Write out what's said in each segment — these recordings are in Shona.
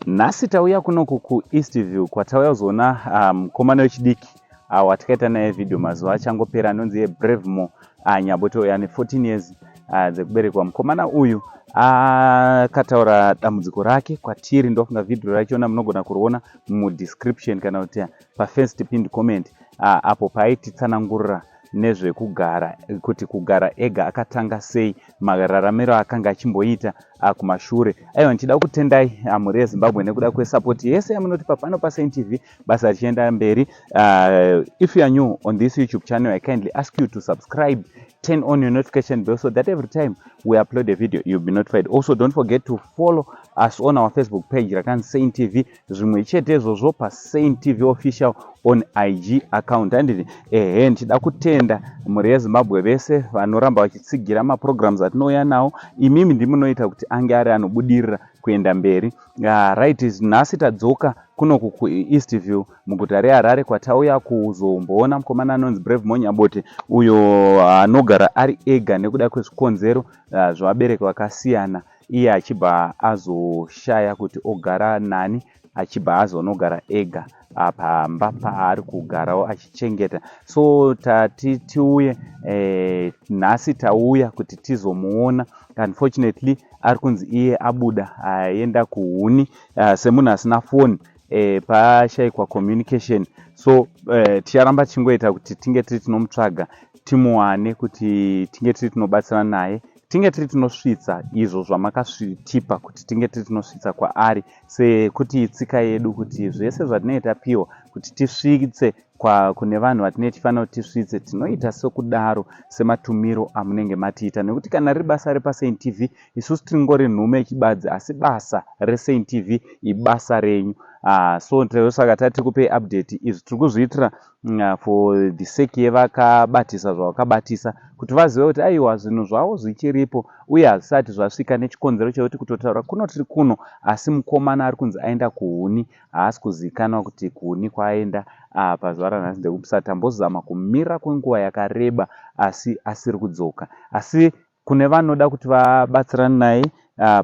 Nhasi tauya kunoku kuEastville kwatauya kuzoona mukomana wechidiki watakaita naye video mazuva achangopera anonzi YaBravemore Nyabote uyo ane 14 years dzekuberekwa. Mukomana uyu akataura dambudziko rake kwatiri. Ndofunga video rachona munogona kuriona mudescription kana kuti pafirst pinned comment apo paaititsanangurira nezvekugara, kuti kugara ega akatanga sei, mararamiro akanga achimboita kumashure. Aiwa, ndichida kutendai muri yeZimbabwe nekuda kwesapoti yese yamunotipa pano paSaint TV basa richienda mberi. If you are new on this YouTube channel, I kindly ask you to subscribe, turn on your notification bell so that every time we upload a video you'll be notified. Also, don't forget to follow us on our Facebook page rakan Saint TV, zvimwe chete izvozvo paSaint TV official on IG account. And ndichida kutenda muri yeZimbabwe vese vanoramba vachitsigira maprograms atinouya nawo. Imimi ndimunoita kuti ange ari anobudirira kuenda mberi. Right, nhasi tadzoka kunoku kuEastville muguta reHarare kwatauya kuzomboona mukomana anonzi YaBravemore Nyabote uyo anogara ari ega nekuda kwezvikonzero zvevabereki vakasiyana. Iye achibva azoshaya kuti ogara nani, achibva azonogara ega pamba paari kugarawo achichengeta. So tiuye nhasi tauya kuti tizomuona. Unfortunately ari kunzi iye abuda aenda kuhuni semunhu asina foni, pashayikwa communication. So ticharamba chingoita kuti tinge tiri tinomutsvaga timuwane, kuti tinge tiri tinobatsirana naye, tinge tiri tinosvitsa izvo zvamakasvitipa, kuti tinge tiri tinosvitsa kwaari, sekuti itsika yedu kuti zvese zvatinoita piwa kuti tisvitse kune vanhu vatinenge tifanira kuti tisvitse, tinoita sekudaro sematumiro amunenge matiita. Nekuti kana riri basa repaSaint TV, isusu tingori nhume yechibadzi, asi basa reSaint TV ibasa renyu. So saka tati kupe update izvi tiri kuzviitira for the sake yevakabatisa zvavakabatisa, kuti vazive kuti aiwa zvinhu zvavo zvichiripo uye hazvisati zvasvika nechikonzero chekuti kutotaura kuno tiri kuno, asi mukomana ari kunzi aenda kuhuni, haasi kuzivikanwa kuti kuhuni kwaaenda pazuva ranhasi. Ndekusati tambozama kumira kwenguva yakareba asi asiri kudzoka. Asi kune vanoda kuti vabatsirane naye,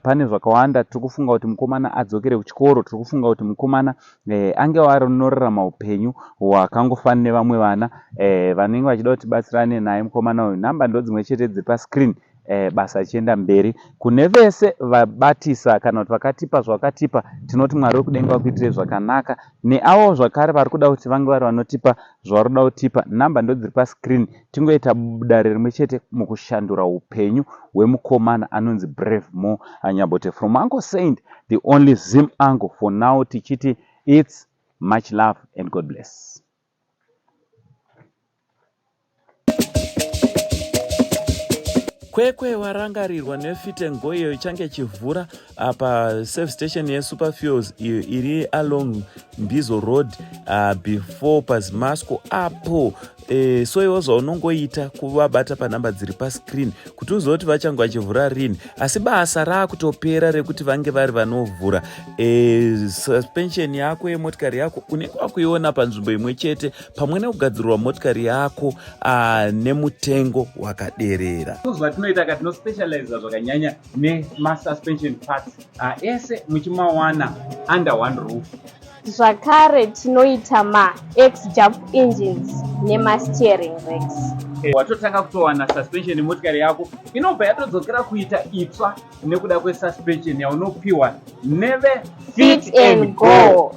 pane zvakawanda. Tiri kufunga kuti mukomana adzokere kuchikoro, tiri kufunga kuti mukomana ange arinorarama upenyu hwakangofanana nevamwe vana vanenge vachida kuti batsirane naye mukomana uyu. Namba ndo dzimwe chete dziri pascreen, basa richienda mberi. Kune vese vabatisa kana kuti vakatipa zvakatipa, tinoti Mwari wekudenga vakuitire zvakanaka. Neavo zvakare vari kuda kuti vange vari vanotipa zvavari kuda kutipa, namba ndo dziri pascreen. Tingoita dare rimwe chete mukushandura upenyu hwemukomana anonzi YaBravemore Nyabote. From Uncle Saint, the only Zim uncle for now, tichiti it's much love and God bless. Kwekwe warangarirwa nefitengo iyo ichange chivhura service station yeSuperfuels iri along Mbizo Road before pazimasco apo. So iwo zvaunongoita kuvabata panhamba dziri pascreen kuti uzoti vachange vachivhura rini, asi basa raakutopera rekuti vange vari vanovhura. Suspension yako yemotikari yako unenge wakuiona panzvimbo imwe chete, pamwe nekugadzirwa motikari yako nemutengo wakaderera. Zvatinoita ka tinospecialize zvakanyanya nemasuspension parts ese muchimawana under one roof. Zvakare tinoita ma-X-jump engines nema-steering racks. Watotanga kutowana suspension motikari yako inobva yatodzokera kuita itsva nekuda kwesuspension yaunopiwa neve Fit and Go.